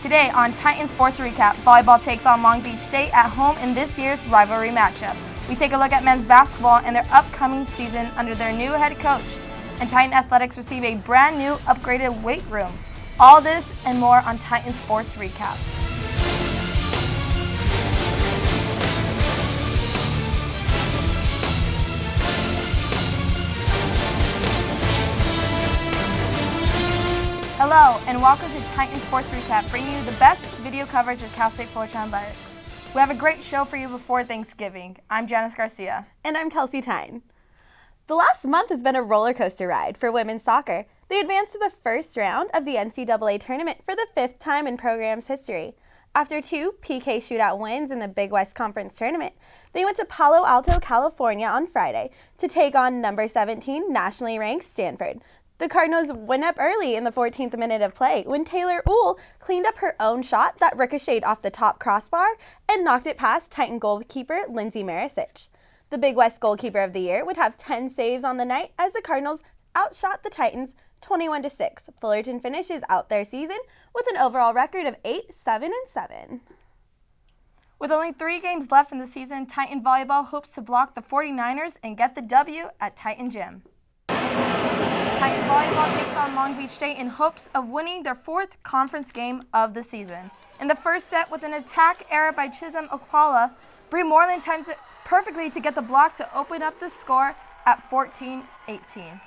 Today on Titan Sports Recap, volleyball takes on Long Beach State at home in this year's rivalry matchup. We take a look at men's basketball and their upcoming season under their new head coach. And Titan Athletics receive a brand new upgraded weight room. All this and more on Titan Sports Recap. Hello and welcome to Titan Sports Recap, bringing you the best video coverage of Cal State Fullerton athletics. We have a great show for you before Thanksgiving. I'm Janice Garcia. And I'm Kelsey Tyne. The last month has been a roller coaster ride for women's soccer. They advanced to the first round of the NCAA tournament for the fifth time in program's history. After 2 PK shootout wins in the Big West Conference tournament, they went to Palo Alto, California on Friday to take on number 17 nationally ranked Stanford. The Cardinals went up early in the 14th minute of play when Taylor Uhl cleaned up her own shot that ricocheted off the top crossbar and knocked it past Titan goalkeeper Lindsay Marisic. The Big West goalkeeper of the year would have 10 saves on the night as the Cardinals outshot the Titans 21-6. Fullerton finishes out their season with an overall record of 8-7-7. With only 3 games left in the season, Titan Volleyball hopes to block the 49ers and get the W at Titan Gym. Titan Volleyball takes on Long Beach State in hopes of winning their 4th conference game of the season. In the first set, with an attack error by Chisholm Okpala, Bree Moreland times it perfectly to get the block to open up the score at 14-18.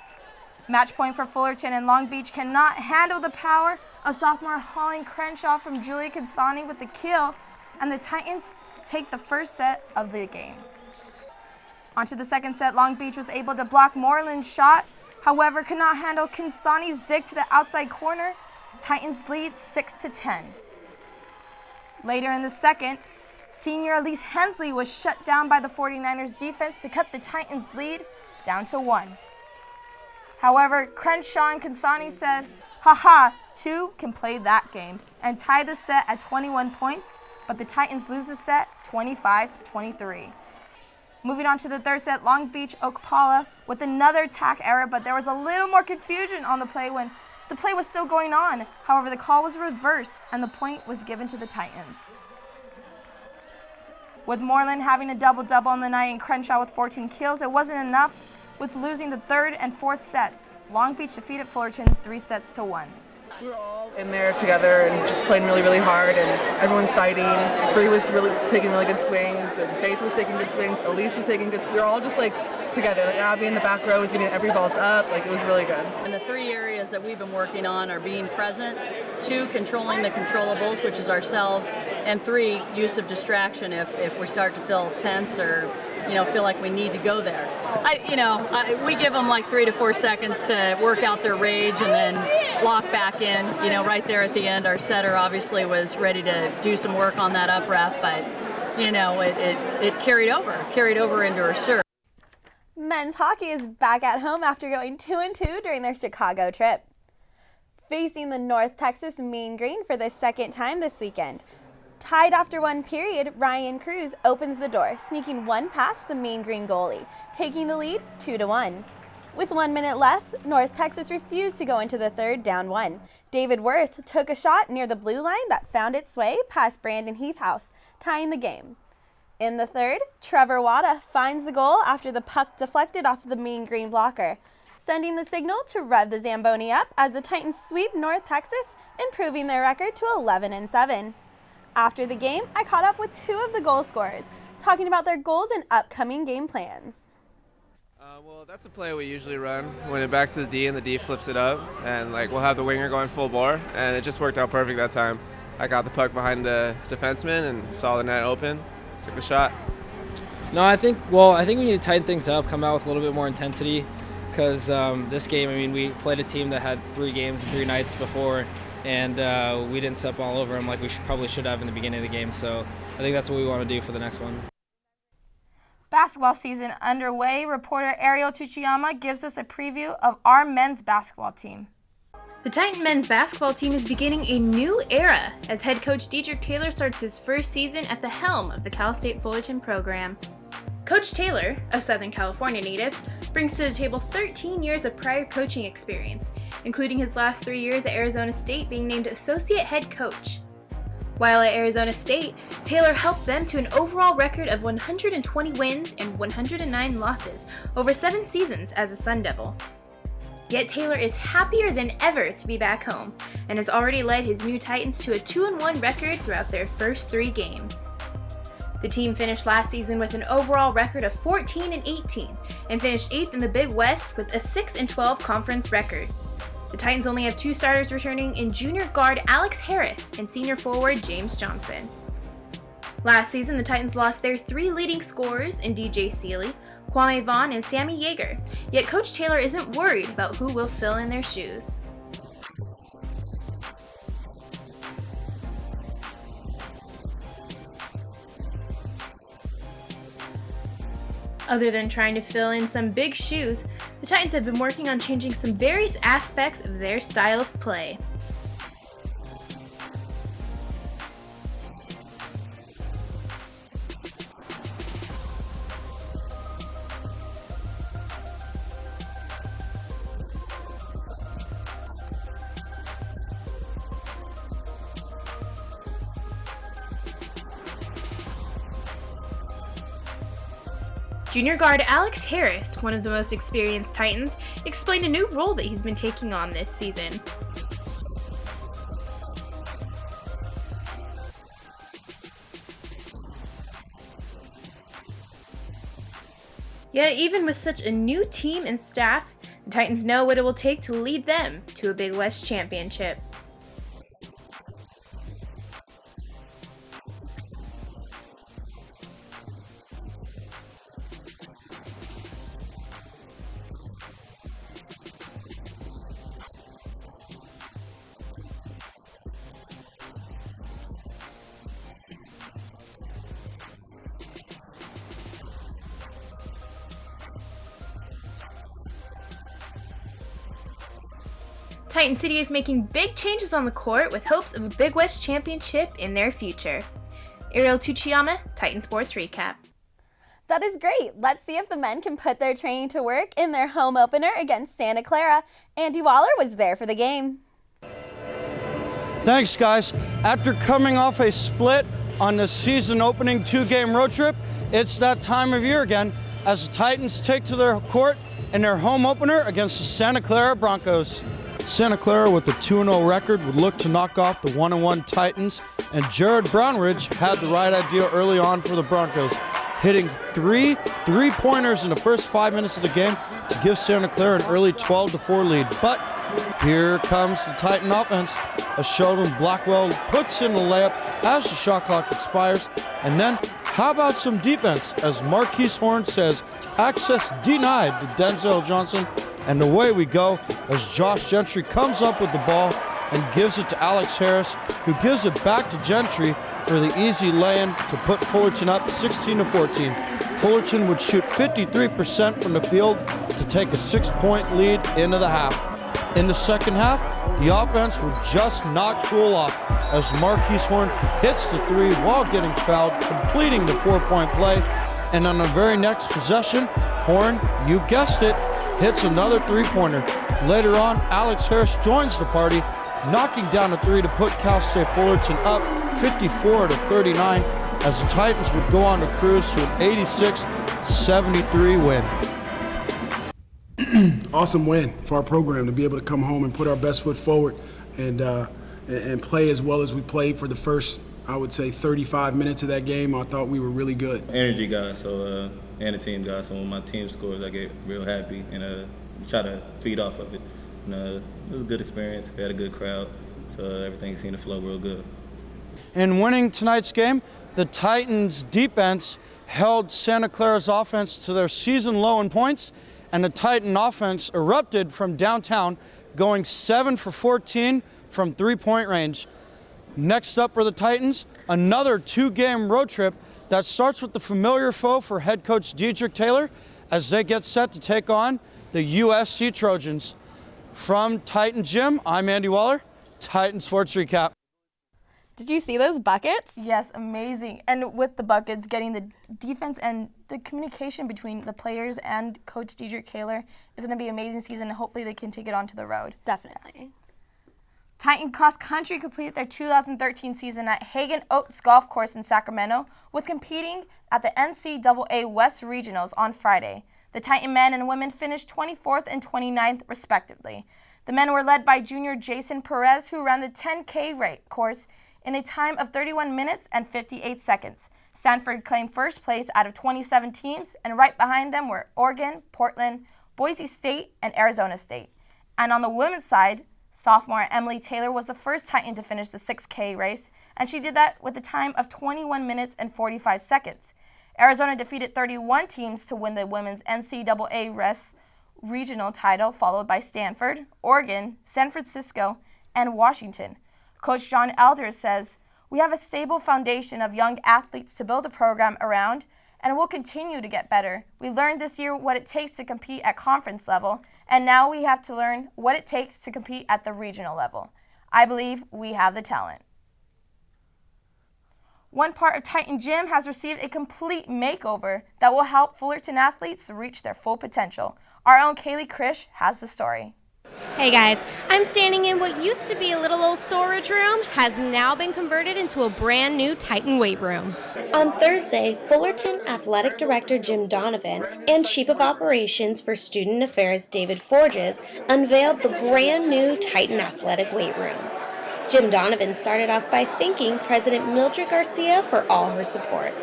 Match point for Fullerton, and Long Beach cannot handle the power of sophomore Holland Crenshaw from Julia Consani with the kill, and the Titans take the first set of the game. Onto the second set, Long Beach was able to block Moreland's shot, however could not handle Consani's dig to the outside corner. Titans lead 6-10. Later in the second, senior Elise Hensley was shut down by the 49ers defense to cut the Titans lead down to 1. However, Crenshaw and Consani said, "Haha, 2 can play that game," and tied the set at 21 points, but the Titans lose the set 25-23. Moving on to the third set, Long Beach Okpala with another attack error, but there was a little more confusion on the play when the play was still going on. However, the call was reversed and the point was given to the Titans. With Moreland having a double-double on the night and Crenshaw with 14 kills, it wasn't enough. With losing the third and fourth sets, Long Beach defeated Fullerton 3-1. We were all in there together and just playing really, really hard, and everyone's fighting. Bree was really taking really good swings, and Faith was taking good swings, Elise was taking good swings. We were all just like together. Like Abby in the back row was getting every ball up. Like it was really good. And the 3 areas that we've been working on are being present, 2, controlling the controllables, which is ourselves, and 3, use of distraction if we start to feel tense or feel like we need to go there. We give them like 3 to 4 seconds to work out their rage and then lock back in. Right there at the end, our setter obviously was ready to do some work on that up ref, but it carried over into her serve. Men's hockey is back at home after going 2-2 during their Chicago trip. Facing the North Texas Mean Green for the second time this weekend. Tied after 1 period, Ryan Cruz opens the door, sneaking 1 past the Mean Green goalie, taking the lead 2-1. With 1 minute left, North Texas refused to go into the third, down 1. David Worth took a shot near the blue line that found its way past Brandon Heathhouse, tying the game. In the third, Trevor Wada finds the goal after the puck deflected off the Mean Green blocker, sending the signal to rev the Zamboni up as the Titans sweep North Texas, improving their record to 11-7. After the game, I caught up with 2 of the goal scorers, talking about their goals and upcoming game plans. Well, that's a play we usually run. When it back to the D and the D flips it up, and we'll have the winger going full bore, and it just worked out perfect that time. I got the puck behind the defenseman and saw the net open, took the shot. No, I think we need to tighten things up, come out with a little bit more intensity, because this game, we played a team that had 3 games and 3 nights before, and we didn't step all over them like we probably should have in the beginning of the game. So I think that's what we want to do for the next one. Basketball season underway. Reporter Ariel Tuchiyama gives us a preview of our men's basketball team. The Titan men's basketball team is beginning a new era as head coach Dietrich Taylor starts his first season at the helm of the Cal State Fullerton program. Coach Taylor, a Southern California native, brings to the table 13 years of prior coaching experience, including his last 3 years at Arizona State being named associate head coach. While at Arizona State, Taylor helped them to an overall record of 120 wins and 109 losses over 7 seasons as a Sun Devil. Yet Taylor is happier than ever to be back home and has already led his new Titans to a 2-1 record throughout their first 3 games. The team finished last season with an overall record of 14-18 and finished 8th in the Big West with a 6-12 conference record. The Titans only have 2 starters returning in junior guard Alex Harris and senior forward James Johnson. Last season, the Titans lost their 3 leading scorers in DJ Seeley, Kwame Vaughn, and Sammy Yeager, yet Coach Taylor isn't worried about who will fill in their shoes. Other than trying to fill in some big shoes, the Titans have been working on changing some various aspects of their style of play. Junior guard Alex Harris, one of the most experienced Titans, explained a new role that he's been taking on this season. Yet even with such a new team and staff, the Titans know what it will take to lead them to a Big West championship. Titan City is making big changes on the court with hopes of a Big West championship in their future. Ariel Tuchiyama, Titan Sports Recap. That is great. Let's see if the men can put their training to work in their home opener against Santa Clara. Andy Waller was there for the game. Thanks, guys. After coming off a split on the season opening 2-game road trip, it's that time of year again as the Titans take to their court in their home opener against the Santa Clara Broncos. Santa Clara, with a 2-0 record, would look to knock off the 1-1 Titans, and Jared Brownridge had the right idea early on for the Broncos, hitting 3 3-pointers in the first 5 minutes of the game to give Santa Clara an early 12-4 lead. But here comes the Titan offense as Sheldon Blackwell puts in the layup as the shot clock expires. And then, how about some defense as Marquise Horn says, access denied to Denzel Johnson. And away we go as Josh Gentry comes up with the ball and gives it to Alex Harris, who gives it back to Gentry for the easy lay-in to put Fullerton up 16-14. Fullerton would shoot 53% from the field to take a 6-point lead into the half. In the second half, the offense would just not cool off as Marquise Horn hits the 3 while getting fouled, completing the 4-point play. And on the very next possession, Horn, you guessed it, hits another 3-pointer. Later on, Alex Harris joins the party, knocking down a 3 to put Cal State Fullerton up 54-39 as the Titans would go on to cruise to an 86-73 win. Awesome win for our program to be able to come home and put our best foot forward and play as well as we played for the first, I would say, 35 minutes of that game. I thought we were really good. Energy guy, so and the team guy. So when my team scores, I get real happy and try to feed off of it. And, it was a good experience. We had a good crowd, so everything seemed to flow real good. In winning tonight's game, the Titans' defense held Santa Clara's offense to their season low in points, and the Titan offense erupted from downtown, going 7 for 14 from 3-point range. Next up for the Titans, another 2-game road trip that starts with the familiar foe for head coach Diedrich Taylor as they get set to take on the USC Trojans. From Titan Gym, I'm Andy Waller, Titan Sports Recap. Did you see those buckets? Yes, amazing. And with the buckets, getting the defense and the communication between the players and Coach Diedrich Taylor is going to be an amazing season. Hopefully they can take it onto the road. Definitely. Titan Cross Country completed their 2013 season at Hagen Oaks Golf Course in Sacramento, with competing at the NCAA West Regionals on Friday. The Titan men and women finished 24th and 29th, respectively. The men were led by junior Jason Perez, who ran the 10K course in a time of 31 minutes and 58 seconds. Stanford claimed first place out of 27 teams, and right behind them were Oregon, Portland, Boise State, and Arizona State. And on the women's side, sophomore Emily Taylor was the first Titan to finish the 6K race, and she did that with a time of 21 minutes and 45 seconds. Arizona defeated 31 teams to win the women's NCAA West regional title, followed by Stanford, Oregon, San Francisco, and Washington. Coach John Elders says, "We have a stable foundation of young athletes to build a program around, and we'll continue to get better. We learned this year what it takes to compete at conference level, and now we have to learn what it takes to compete at the regional level. I believe we have the talent." One part of Titan Gym has received a complete makeover that will help Fullerton athletes reach their full potential. Our own Kaylee Krish has the story. Hey guys, I'm standing in what used to be a little old storage room, has now been converted into a brand new Titan weight room. On Thursday, Fullerton Athletic Director Jim Donovan and Chief of Operations for Student Affairs David Forges unveiled the brand new Titan Athletic weight room. Jim Donovan started off by thanking President Mildred Garcia for all her support.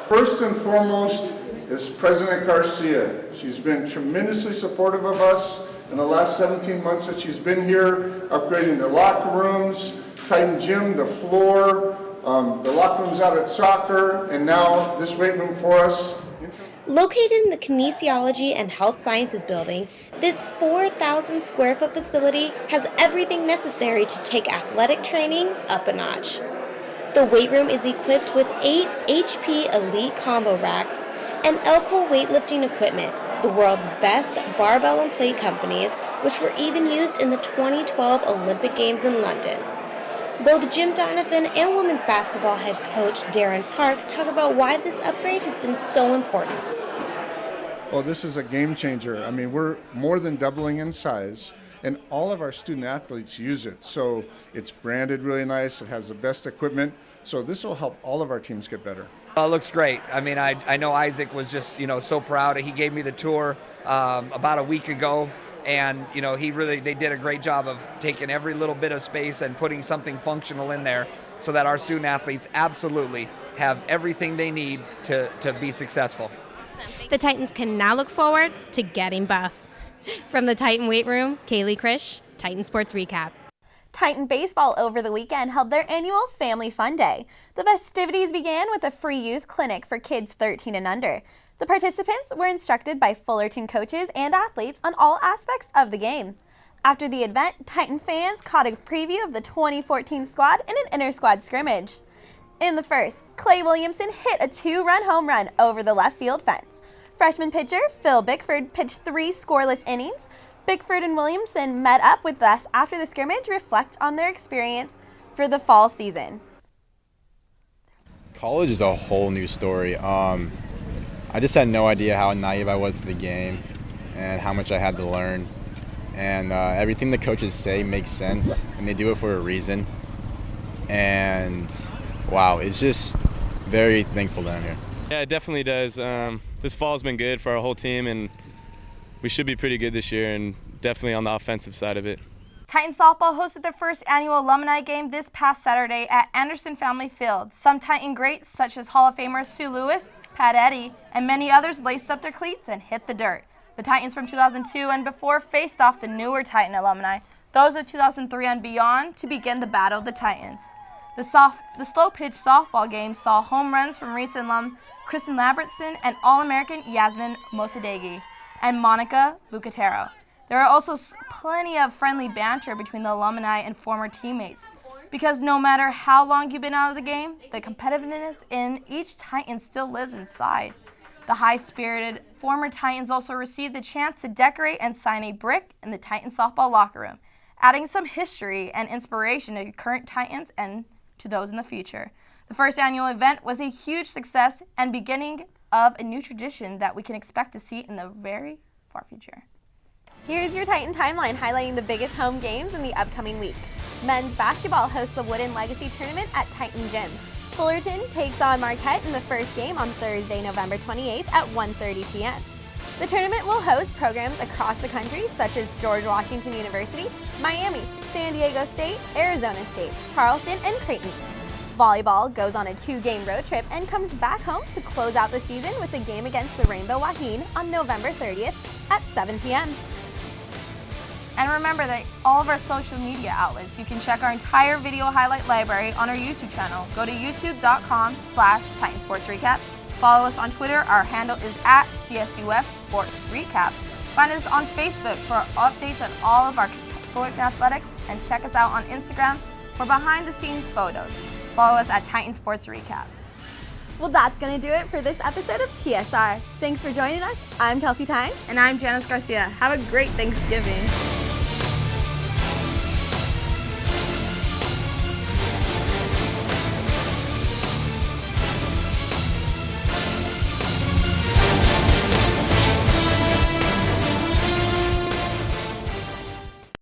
First and foremost is President Garcia. She's been tremendously supportive of us in the last 17 months that she's been here, upgrading the locker rooms, Titan Gym, the floor, the locker rooms out at soccer, and now this weight room for us. Located in the Kinesiology and Health Sciences building, this 4,000 square foot facility has everything necessary to take athletic training up a notch. The weight room is equipped with 8 HP Elite combo racks and Elco weightlifting equipment, the world's best barbell and plate companies, which were even used in the 2012 Olympic Games in London. Both Jim Donovan and women's basketball head coach Darren Park talk about why this upgrade has been so important. Well, this is a game changer. I mean, we're more than doubling in size, and all of our student athletes use it. So it's branded really nice. It has the best equipment. So this will help all of our teams get better. It looks great. I mean, I know Isaac was just, so proud. He gave me the tour about a week ago, and, they did a great job of taking every little bit of space and putting something functional in there so that our student athletes absolutely have everything they need to be successful. The Titans can now look forward to getting buff. From the Titan weight room, Kaylee Krish, Titan Sports Recap. Titan Baseball over the weekend held their annual Family Fun Day. The festivities began with a free youth clinic for kids 13 and under. The participants were instructed by Fullerton coaches and athletes on all aspects of the game. After the event, Titan fans caught a preview of the 2014 squad in an inter-squad scrimmage. In the first, Clay Williamson hit a 2-run home run over the left field fence. Freshman pitcher Phil Bickford pitched 3 scoreless innings. Bickford and Williamson met up with us after the scrimmage to reflect on their experience for the fall season. College is a whole new story. I just had no idea how naive I was to the game and how much I had to learn. And everything the coaches say makes sense, and they do it for a reason. And wow, it's just very thankful that I'm here. Yeah, it definitely does. This fall has been good for our whole team, and we should be pretty good this year, and definitely on the offensive side of it. Titan softball hosted their first annual alumni game this past Saturday at Anderson Family Field. Some Titan greats, such as Hall of Famers Sue Lewis, Pat Eddy, and many others laced up their cleats and hit the dirt. The Titans from 2002 and before faced off the newer Titan alumni, those of 2003 and beyond, to begin the Battle of the Titans. The slow-pitch softball game saw home runs from recent alum Kristen Lambertson and All-American Yasmin Mosadegi and Monica Lucatero. There are also plenty of friendly banter between the alumni and former teammates, because no matter how long you've been out of the game, the competitiveness in each Titan still lives inside. The high-spirited former Titans also received the chance to decorate and sign a brick in the Titan softball locker room, adding some history and inspiration to current Titans and to those in the future. The first annual event was a huge success and beginning of a new tradition that we can expect to see in the very far future. Here's your Titan timeline highlighting the biggest home games in the upcoming week. Men's basketball hosts the Wooden Legacy Tournament at Titan Gym. Fullerton takes on Marquette in the first game on Thursday, November 28th at 1:30 p.m. The tournament will host programs across the country such as George Washington University, Miami, San Diego State, Arizona State, Charleston, and Creighton. Volleyball goes on a 2-game road trip and comes back home to close out the season with a game against the Rainbow Wahine on November 30th at 7 p.m. And remember that all of our social media outlets, you can check our entire video highlight library on our YouTube channel. Go to youtube.com/TitanSportsRecap. Follow us on Twitter. Our handle is @CSUFSportsRecap. Find us on Facebook for updates on all of our Fullerton athletics, and check us out on Instagram for behind-the-scenes photos. Follow us at Titan Sports Recap. Well, that's going to do it for this episode of TSR. Thanks for joining us. I'm Kelsey Tyne. And I'm Janice Garcia. Have a great Thanksgiving.